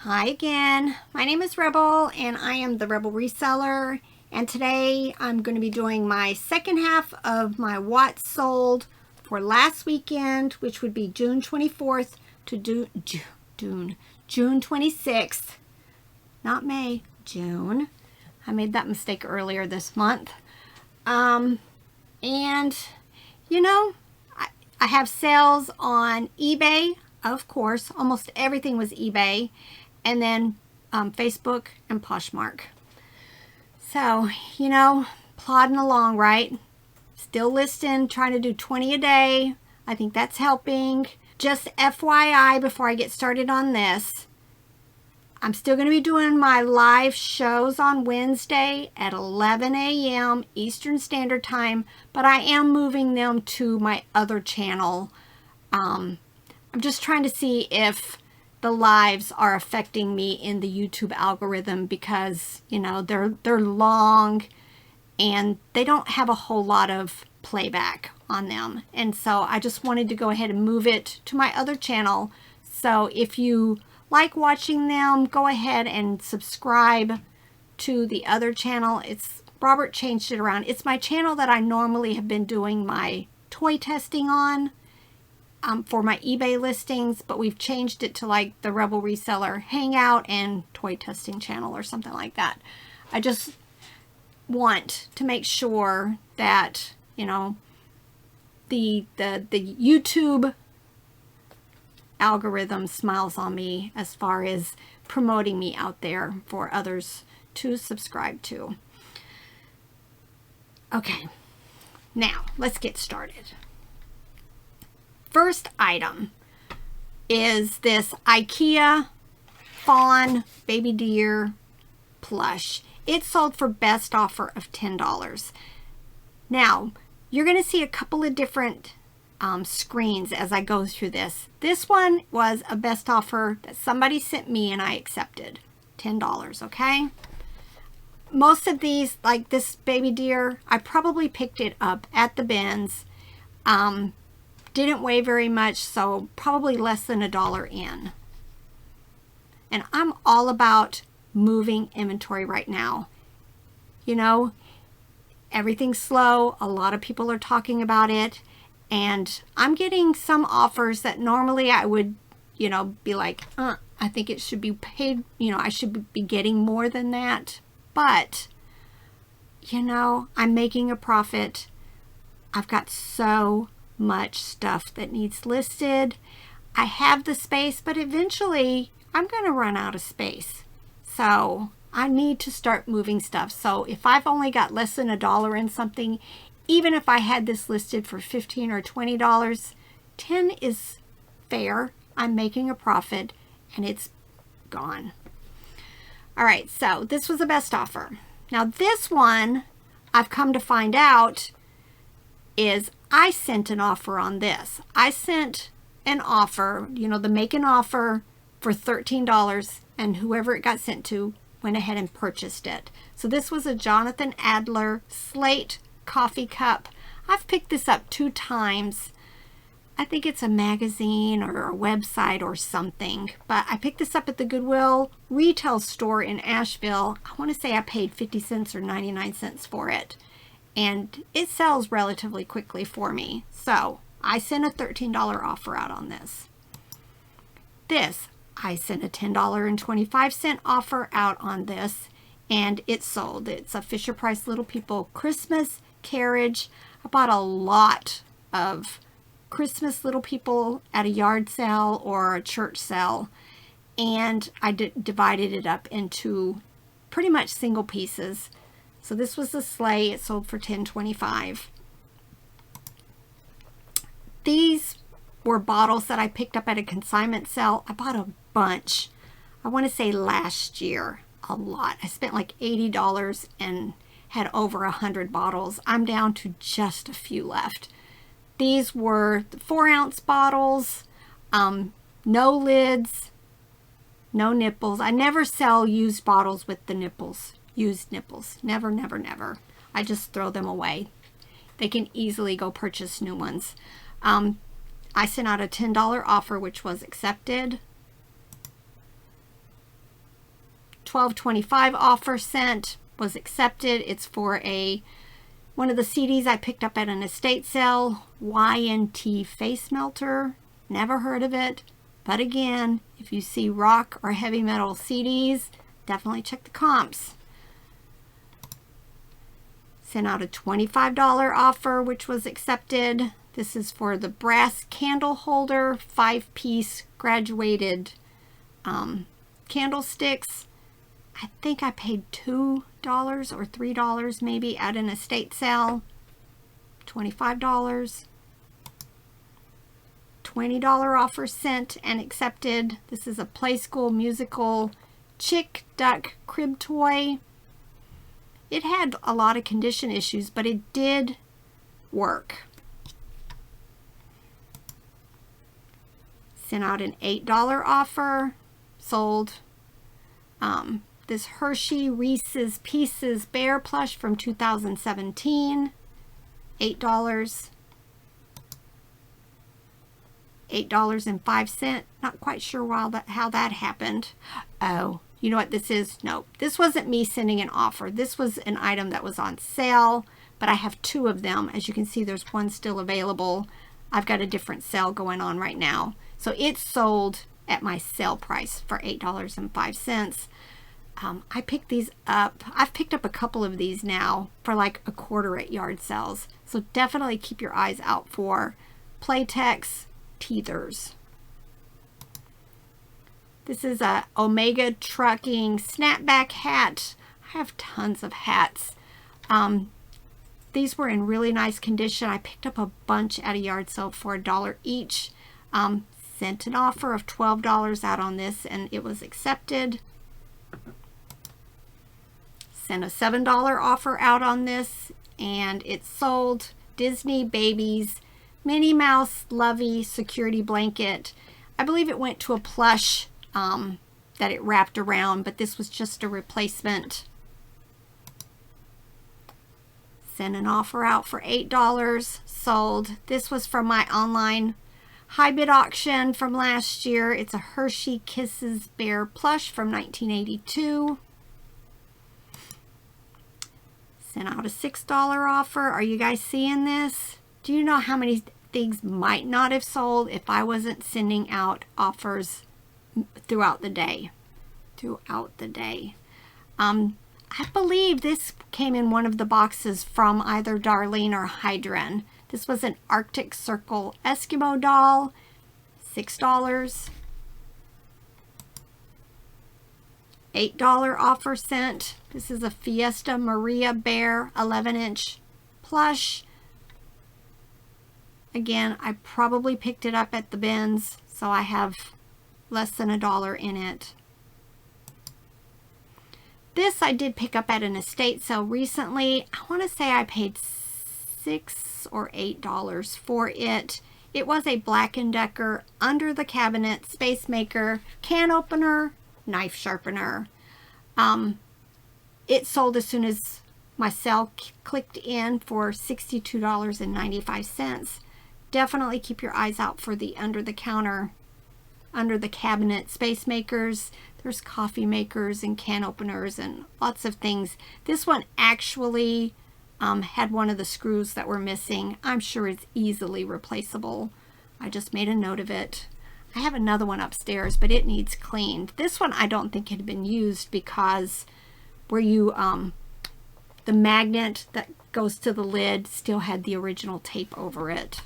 Hi again, my name is Rebel and I am the Rebel Reseller, and today I'm going to be doing my second half of my Watts sold for last weekend, which would be June 24th to June 26th, not May, June. I made that mistake earlier this month. And you know, I have sales on eBay, of course, almost everything was eBay, and then Facebook and Poshmark. So, you know, plodding along, right? Still listing, trying to do 20 a day. I think that's helping. Just FYI, before I get started on this, I'm still going to be doing my live shows on Wednesday at 11 a.m. Eastern Standard Time, but I am moving them to my other channel. I'm just trying to see if the lives are affecting me in the YouTube algorithm, because, you know, they're long and they don't have a whole lot of playback on them. And so I just wanted to go ahead and move it to my other channel. So if you like watching them, go ahead and subscribe to the other channel. Robert changed it around. It's my channel that I normally have been doing my toy testing on for my eBay listings, but we've changed it to like the Rebel Reseller Hangout and toy testing channel or something like that. I just want to make sure that, you know, the YouTube algorithm smiles on me as far as promoting me out there for others to subscribe to. Okay, now let's get started. First item is this Ikea fawn baby deer plush. It sold for best offer of $10. Now, you're going to see a couple of different screens as I go through this. This one was a best offer that somebody sent me and I accepted. $10, okay? Most of these, like this baby deer, I probably picked it up at the bins. Didn't weigh very much, so probably less than $1 in. And I'm all about moving inventory right now. You know, everything's slow. A lot of people are talking about it. And I'm getting some offers that normally I would, you know, be like, I think it should be paid. You know, I should be getting more than that. But, you know, I'm making a profit. I've got so much stuff that needs listed. I have the space, but eventually I'm going to run out of space. So I need to start moving stuff. So if I've only got less than $1 in something, even if I had this listed for $15 or $20, $10 is fair. I'm making a profit and it's gone. All right, so this was the best offer. Now this one, I've come to find out, is I sent an offer on this. I sent an offer, you know, the make an offer for $13, and whoever it got sent to went ahead and purchased it. So this was a Jonathan Adler Slate Coffee Cup. I've picked this up 2 times. I think it's a magazine or a website or something, but I picked this up at the Goodwill retail store in Asheville. I want to say I paid 50 cents or 99 cents for it. And it sells relatively quickly for me. So I sent a $13 offer out on this. This, I sent a $10.25 offer out on this, and it sold. It's a FisherPrice Little People Christmas Carriage. I bought a lot of Christmas Little People at a yard sale or a church sale, and I divided it up into pretty much single pieces. So this was the sleigh. It sold for $10.25. These were bottles that I picked up at a consignment sale. I bought a bunch. I want to say last year, a lot. I spent like $80 and had over 100 bottles. I'm down to just a few left. These were 4-ounce bottles, no lids, no nipples. I never sell used bottles with the nipples. Used nipples. Never, never, never. I just throw them away. They can easily go purchase new ones. I sent out a $10 offer, which was accepted. $12.25 offer sent, was accepted. It's for one of the CDs I picked up at an estate sale, Y&T Face Melter. Never heard of it. But again, if you see rock or heavy metal CDs, definitely check the comps. Sent out a $25 offer, which was accepted. This is for the brass candle holder, 5-piece graduated candlesticks. I think I paid $2 or $3 maybe at an estate sale. $25. $20 offer sent and accepted. This is a Play School musical chick duck crib toy. It had a lot of condition issues, but it did work. Sent out an $8 offer, sold. This Hershey Reese's Pieces Bear Plush from 2017, $8. $8.05. Not quite sure how that happened. Oh, you know what this is? No, this wasn't me sending an offer. This was an item that was on sale, but I have 2 of them. As you can see, there's one still available. I've got a different sale going on right now. So it sold at my sale price for $8.05. I picked these up. I've picked up a couple of these now for like $1/4 at yard sales. So definitely keep your eyes out for Playtex teethers. This is a Omega Trucking Snapback Hat. I have tons of hats. These were in really nice condition. I picked up a bunch at a yard sale for $1 each. Sent an offer of $12 out on this and it was accepted. Sent a $7 offer out on this and it sold. Disney Babies Minnie Mouse Lovey security blanket. I believe it went to a plush that it wrapped around, but this was just a replacement. Sent an offer out for $8, sold. This was from my online high bid auction from last year. It's a Hershey Kisses Bear plush from 1982. Sent out a $6 offer. Are you guys seeing this? Do you know how many things might not have sold if I wasn't sending out offers throughout the day? I believe this came in one of the boxes from either Darlene or Hydran. This was an Arctic Circle Eskimo doll, $6. $8 offer sent. This is a Fiesta Maria Bear 11-inch plush. Again, I probably picked it up at the bins, so I have less than $1 in it. This I did pick up at an estate sale recently. I want to say I paid $6 or $8 for it. It was a Black & Decker under the cabinet Spacemaker can opener, knife sharpener. It sold as soon as my sale clicked in for $62.95. Definitely keep your eyes out for the under the counter, under the cabinet space makers. There's coffee makers and can openers and lots of things. This one actually had one of the screws that were missing. I'm sure it's easily replaceable. I just made a note of it. I have another one upstairs, but it needs cleaned. This one I don't think had been used because where you the magnet that goes to the lid still had the original tape over it.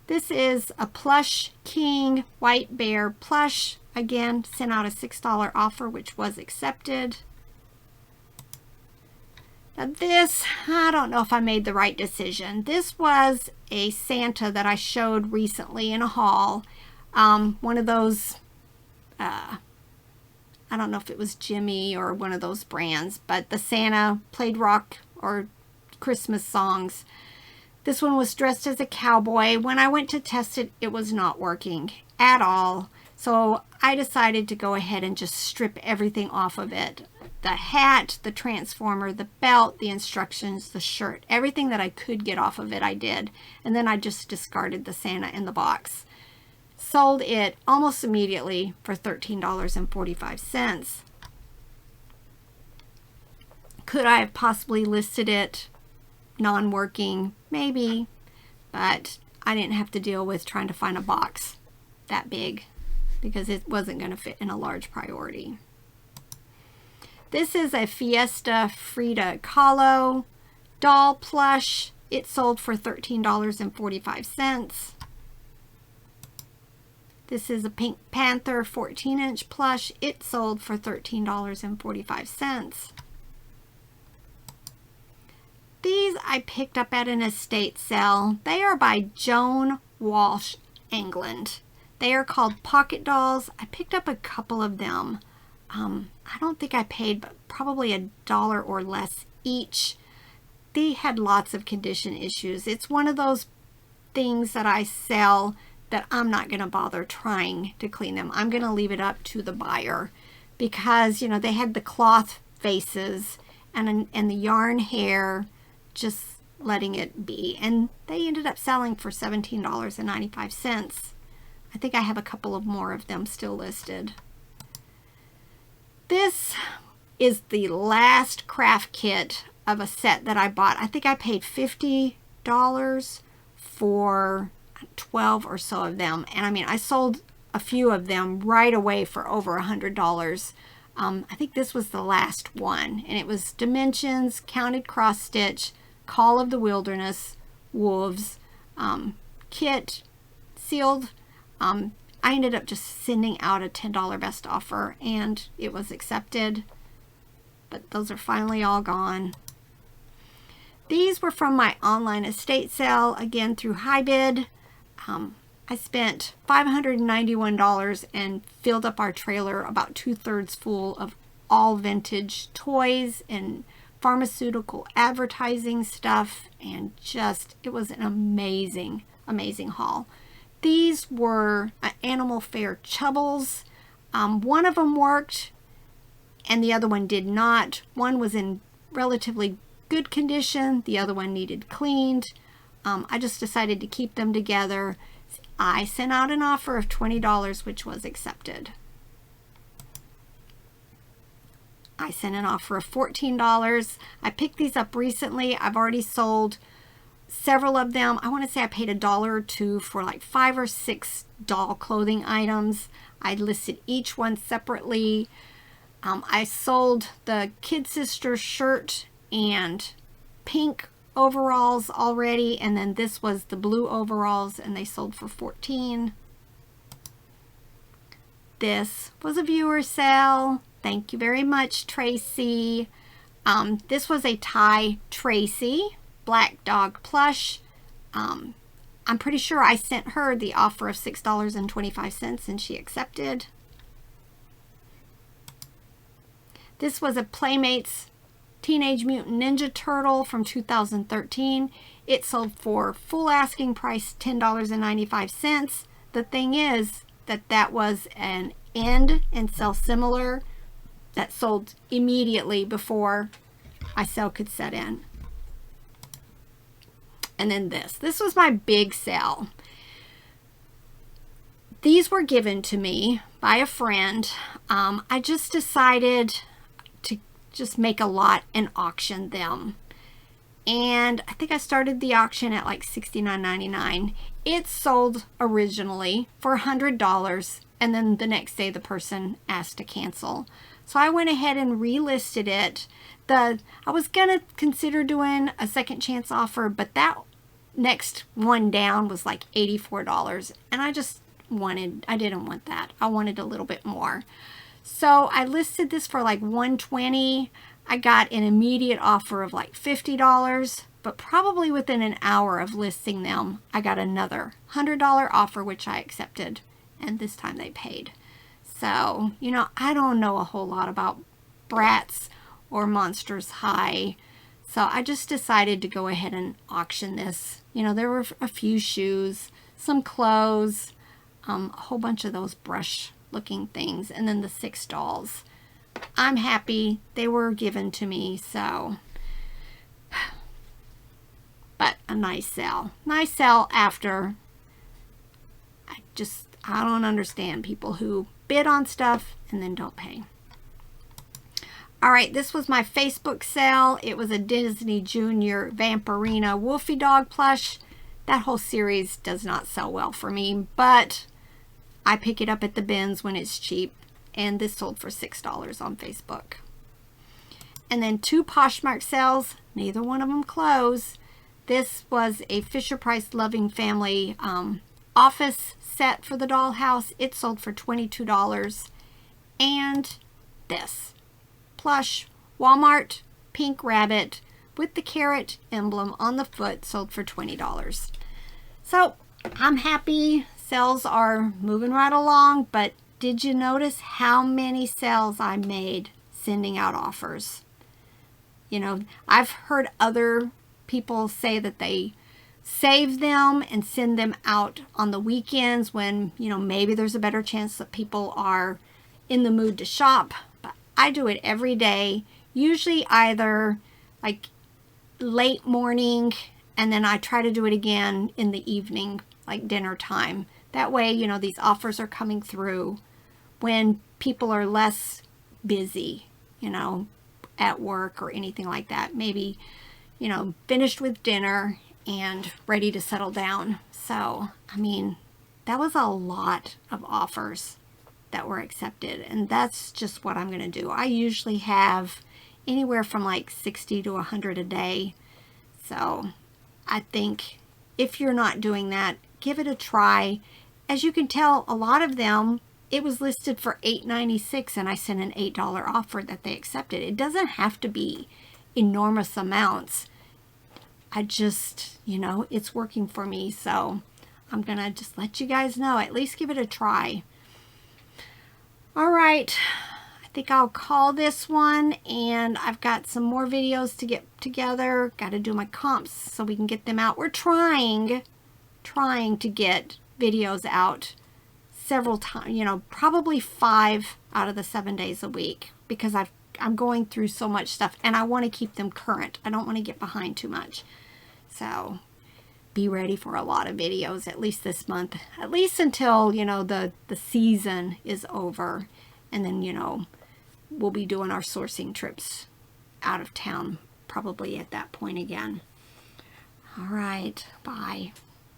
This is a Plush King White Bear plush. Again, sent out a $6 offer, which was accepted. Now this, I don't know if I made the right decision. This was a Santa that I showed recently in a haul. One of those, I don't know if it was Jimmy or one of those brands, but the Santa played rock or Christmas songs. This one was dressed as a cowboy. When I went to test it, it was not working at all. So I decided to go ahead and just strip everything off of it. The hat, the transformer, the belt, the instructions, the shirt, everything that I could get off of it, I did. And then I just discarded the Santa in the box. sold it almost immediately for $13.45. Could I have possibly listed it non-working? Maybe, but I didn't have to deal with trying to find a box that big because it wasn't going to fit in a large priority. This is a Fiesta Frida Kahlo doll plush. It sold for $13.45. This is a Pink Panther 14-inch plush. It sold for $13.45. These I picked up at an estate sale. They are by Joan Walsh, England. They are called pocket dolls. I picked up a couple of them. I don't think I paid but probably $1 or less each. They had lots of condition issues. It's one of those things that I sell that I'm not going to bother trying to clean them. I'm going to leave it up to the buyer because, you know, they had the cloth faces and the yarn hair, just letting it be. And they ended up selling for $17.95. I think I have a couple of more of them still listed. This is the last craft kit of a set that I bought. I think I paid $50 for 12 or so of them. And I mean, I sold a few of them right away for over $100. I think this was the last one. And it was Dimensions, Counted Cross Stitch, Call of the Wilderness, Wolves, kit, sealed. I ended up just sending out a $10 best offer and it was accepted. But those are finally all gone. These were from my online estate sale, again through HiBid. I spent $591 and filled up our trailer about 2/3 full of all vintage toys and pharmaceutical advertising stuff, and just, it was an amazing, amazing haul. These were Animal Fair Chubbles. One of them worked and the other one did not. One was in relatively good condition. The other one needed cleaned. I just decided to keep them together. I sent out an offer of $20, which was accepted. I sent an offer of $14. I picked these up recently. I've already sold several of them. I want to say I paid $1 or $2 for like 5 or 6 doll clothing items. I listed each one separately. I sold the Kid Sister shirt and pink overalls already, and then this was the blue overalls and they sold for $14. This was a viewer sale. Thank you very much, Tracy. This was a Thai Tracy black dog plush. I'm pretty sure I sent her the offer of $6.25 and she accepted. This was a Playmates Teenage Mutant Ninja Turtle from 2013. It sold for full asking price $10.95. The thing is that was an end and sell similar that sold immediately before my sale could set in. And then this was my big sale. These were given to me by a friend. I just decided to just make a lot and auction them. And I think I started the auction at like $69.99. It sold originally for $100, and then the next day the person asked to cancel. So I went ahead and relisted it. I was gonna consider doing a second chance offer, but that next one down was like $84, and I didn't want that. I wanted a little bit more. So I listed this for like $120. I got an immediate offer of like $50, but probably within an hour of listing them, I got another $100 offer, which I accepted, and this time they paid. So, you know, I don't know a whole lot about Bratz or Monsters High, so I just decided to go ahead and auction this. You know, there were a few shoes, some clothes, a whole bunch of those brush looking things, and then the 6 dolls. I'm happy they were given to me, so. But a nice sale. Nice sale after I don't understand people who bid on stuff and then don't pay. All right, this was my Facebook sale. It was a Disney Junior Vampirina Wolfie dog plush. That whole series does not sell well for me, but I pick it up at the bins when it's cheap, and this sold for $6 on Facebook. And then 2 Poshmark sales, neither one of them closed. This was a FisherPrice Loving Family office set for the dollhouse. It sold for $22. And this plush Walmart pink rabbit with the carrot emblem on the foot sold for $20. So I'm happy. Sales are moving right along, but did you notice how many sales I made sending out offers? You know, I've heard other people say that they save them and send them out on the weekends when, you know, maybe there's a better chance that people are in the mood to shop. But I do it every day, usually either like late morning, and then I try to do it again in the evening, like dinner time. That way, you know, these offers are coming through when people are less busy, you know, at work or anything like that. Maybe, you know, finished with dinner and ready to settle down. So, I mean, that was a lot of offers that were accepted, and that's just what I'm going to do. I usually have anywhere from like 60 to 100 a day. So, I think if you're not doing that, give it a try. As you can tell, a lot of them, it was listed for $8.96 and I sent an $8 offer that they accepted. It doesn't have to be enormous amounts. I just, you know, it's working for me. So I'm going to just let you guys know, at least give it a try. All right. I think I'll call this one, and I've got some more videos to get together. Got to do my comps so we can get them out. We're trying to get videos out several times, you know, probably 5 out of the 7 days a week, because I'm going through so much stuff and I want to keep them current. I don't want to get behind too much. So be ready for a lot of videos, at least this month, at least until, you know, the season is over, and then, you know, we'll be doing our sourcing trips out of town probably at that point again. All right, bye.